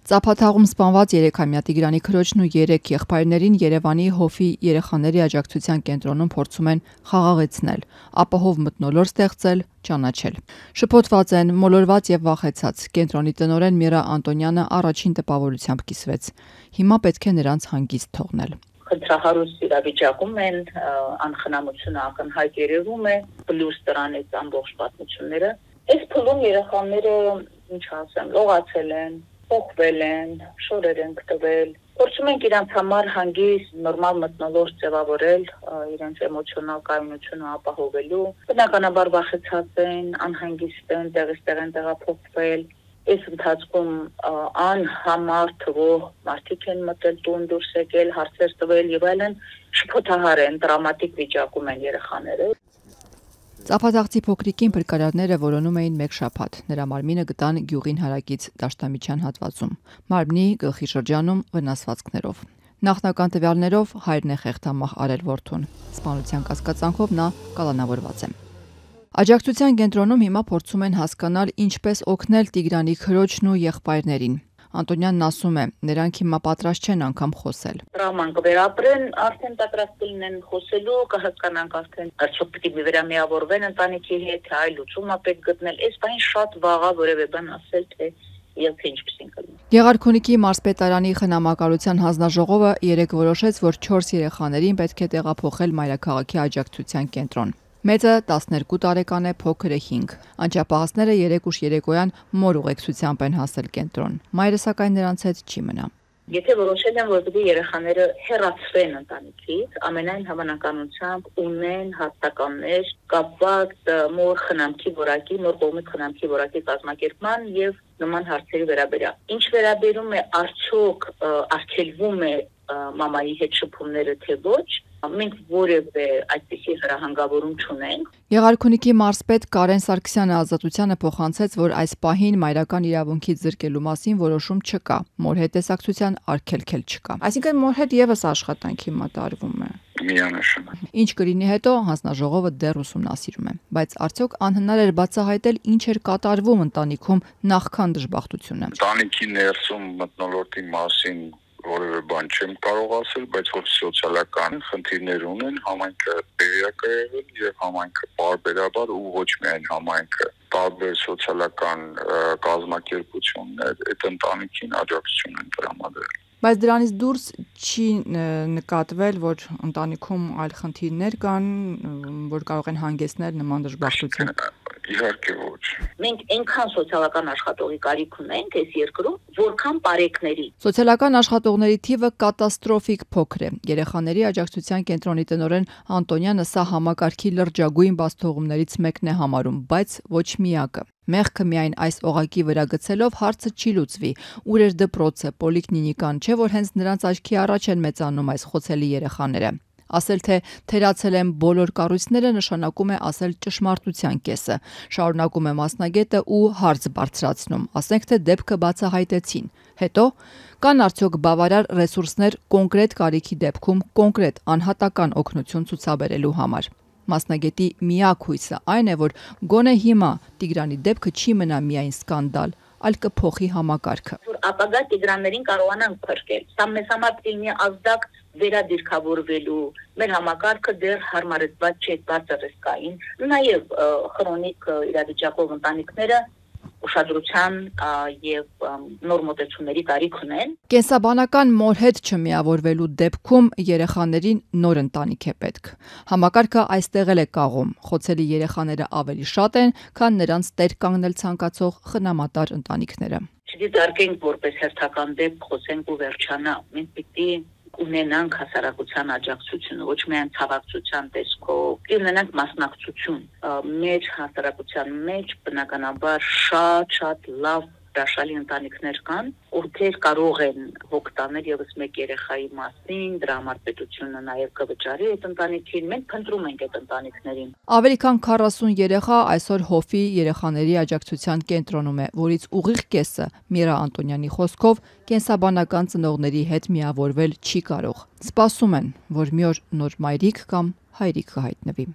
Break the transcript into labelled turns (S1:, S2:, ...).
S1: Ծափաթաղում սպանված 3-ամյա Տիգրանի քրոջն ու 3 եղբայրներին Երևանի Հովի երեխաների աջակցության կենտրոնում փորձում են խաղաղեցնել, ապահով մթնոլորտ ստեղծել, ճանաչել։ Շփոթված են, մոլորված եւ վախեցած։ Կենտրոնի տնօրեն Միրա Անտոնյանը առաջին տպավորությամբ կիսվեց։ Հիմա պետք է նրանց հանգիստ թողնել։
S2: Խնդրահարույց իրավիճակում են, անխնամությունը ակնհայտ երևում է, պլյուս դրանից ամբողջ պատմությունները։ Այս փուլում երեխաները, ինչ ասեմ, լողացել են, փոխվել են, շորեր են գտվել։ Փորձում ենք իրանց համար հանգիստ նորմալ մթնոլորտ ձևավորել, իրենց էմոցիոնալ կայունությունը ապահովելու։ Բնականաբար վախեցած են, անհանգիստ են, տեղից տեղ են տեղափոխվել։ Այս ընթացքում անհամար թվով մարդիկ են մտել տուն, դուրս եկել, հարցեր տվել եւ այլն, շփոթահար են, տրավմատիկ վիճակում են երեխաները։
S1: Ծափաթաղցի փոքրիկին փրկարարները որոնում էին մեկ շաբաթ։ Նրա մարմինը գտան գյուղին հարակից Դաշտամիջյան հատվածում։ Մարմնի գլխի շրջանում վնասվածքներով։ Նախնական տվյալներով հայրն է խեղդամահ արել որդուն։ Սպանության կասկածանքով նա կալանավորված է։ Աջակցության կենտրոնում հիմա փորձում են հասկանալ ինչպես օգնել Տիգրանի քրոջն ու եղբայրներին։ Անտոնյանն ասում է, նրանք հիմա պատրաստ չեն անգամ խոսել։
S2: Տրավման կվերապրեն, արդեն պատրաստ լինեն խոսելու, կհասկանանք արդեն արդյոք պիտի վերամիավորվեն ընտանիքի հետ, թե այլ լուծում է պետք գտնել։ Այս բանը շատ վաղ է որևէ բան ասել, թե եւ թե ինչպես են կլինի։
S1: Գեղարքունիքի մարզպետարանի խնամակալության հանձնաժողովը երեկ որոշեց, որ 4 երեխաներին պետք է տեղափոխել մայրաքաղաքի աջակցության կենտրոն։ Մեծը 12 տարեկան է, փոքրը 5։ Անճապահասները 3 ուշ երեկոյան մոր ուղեկցությամբ են հասել կենտրոն։ Մայրը սակայն նրանց հետ չի մնա։
S2: Եթե որոշել են, որ պետք է երեխաները հեռացվեն ընտանիքից, ամենայն հավանականությամբ ունեն հաստատականներ կապված մոր խնամքի որակի, մոր կողմի խնամքի որակի կազմակերպման եւ նման հարցերի վերաբերյալ։ Ինչ վերաբերում է արդյոք արգելվում է մամայի հետ շփումները թե ոչ, մենք որևէ այդպիսի հրահանգավորում չունենք։
S1: Գեղարքունիքի մարզպետ Կարեն Սարգսյանը Ազատությանը փոխանցեց, որ այս պահին մայրական իրավունքից զրկելու մասին որոշում չկա, մոր հետ տեսակցության արգելքել չկա։ Այսինքն մոր հետ եւս աշխատանքի մտարվում է։
S3: Միանշանակ։
S1: Ինչ կլինի հետո հանձնաժողովը դեռ ուսումնասիրում է, բայց արդյոք անհնար էր բացահայտել ինչ էր կատարվում ընտանիքում նախքան դժբախտությունը։
S3: Ընտանիքի ներսում մթնոլորտի մասին որևէ բան չեմ կարող ասել, բայց որ սոցիալական խնդիրներ ունեն, համայնքը տեղյակ է եղել եւ համայնքը բարբերաբար ու ոչ միայն համայնքը, տարբեր սոցիալական կազմակերպություններ այդ ընտանիքին աջակցություն են տրամադրել։
S1: Բայց դրանից դուրս չի նկատվել, որ ընտանիքում այլ խնդիրներ կան, որ կարող են հանգեցնել նման դժբախտության։
S3: Իհարկե ոչ։
S2: Մենք այնքան սոցիալական աշխատողի կարիք ունենք այս երկրում, որքան պարեկների։
S1: Սոցիալական աշխատողների թիվը կատաստրոֆիկ փոքր է։ Երեխաների աջակցության կենտրոնի տնօրեն Անտոնյանը սա համակարգի լրջագույն բացթողումներից մեկն է համարում, բայց ոչ միակը։ Մեղքը միայն այս օղակի վրա գցելով հարցը չի լուծվի։ Ուր էր դպրոցը, պոլիկլինիկան, չէ՞ որ հենց նրանց աչքի առաջ են մեծանում այս խոցելի երեխաները։ Ասել թե թերացել են բոլոր կառույցները նշանակում է ասել ճշմարտության կեսը, շարունակում է մասնագետը ու հարց բարձրացնում, ասենք թե դեպքը բացահայտեցին, հետո կան արդյոք բավարար ռեսուրսներ կոնկրետ կարիքի դեպքում կոնկրետ անհատական օգնություն ցուցաբերելու համար։ Մասնագետի միակ հույսը այն է, որ գոնե հիմա Տիգրանի դեպքը չի մնա միայն սկանդալ, այլ կփոխի համակարգը։
S2: Որ ապագա Տիգրաններին կարողանանք փրկել։ Սա մեզ համար ինի ազդակ վերադիրքավորվելու, մեր համակարգը դեռ հարմարեցված չէ բարձր ռիսկային, նաև քրոնիկ իրավիճակով ընտանիքները ուշադրության եւ նոր մոտեցումների կարիք ունեն։
S1: Կենսաբանական մոր հետ չմիավորվելու դեպքում երեխաներին նոր ընտանիք է պետք։ Համակարգը այստեղ էլ է կաղում։ Խոցելի երեխաները ավելի շատ են, քան նրանց տեր կանգնել ցանկացող խնամատար ընտանիքները։
S2: Չդիտարկենք որպես հերթական դեպք, խոսենք ու վերջանա։ Մենք պիտի ունենանք հասարակության աջակցությունը, ոչ միայն ցավակցության տեսքով, ունենանք մասնակցություն։ Մեր հասարակության մեջ բնականաբար շատ լավ հրաշալի ընտանիքներ կան, ովքեր կարող են հոգ տանել եւս մեկ երեխայի մասին, դրա համար պետությունը նաեւ կվճարի այդ ընտանիքին, մենք փնտրում ենք այդ ընտանիքներին։
S1: Ավելի քան 40 երեխա այսօր Հովի երեխաների աջակցության կենտրոնում է, որից ուղիղ կեսը Միրա Անտոնյանի խոսքով կենսաբանական ծնողների հետ միավորվել չի կարող։ Սպասում են, որ մի օր նոր մայրիկ կամ հայրիկ կհայտնվի։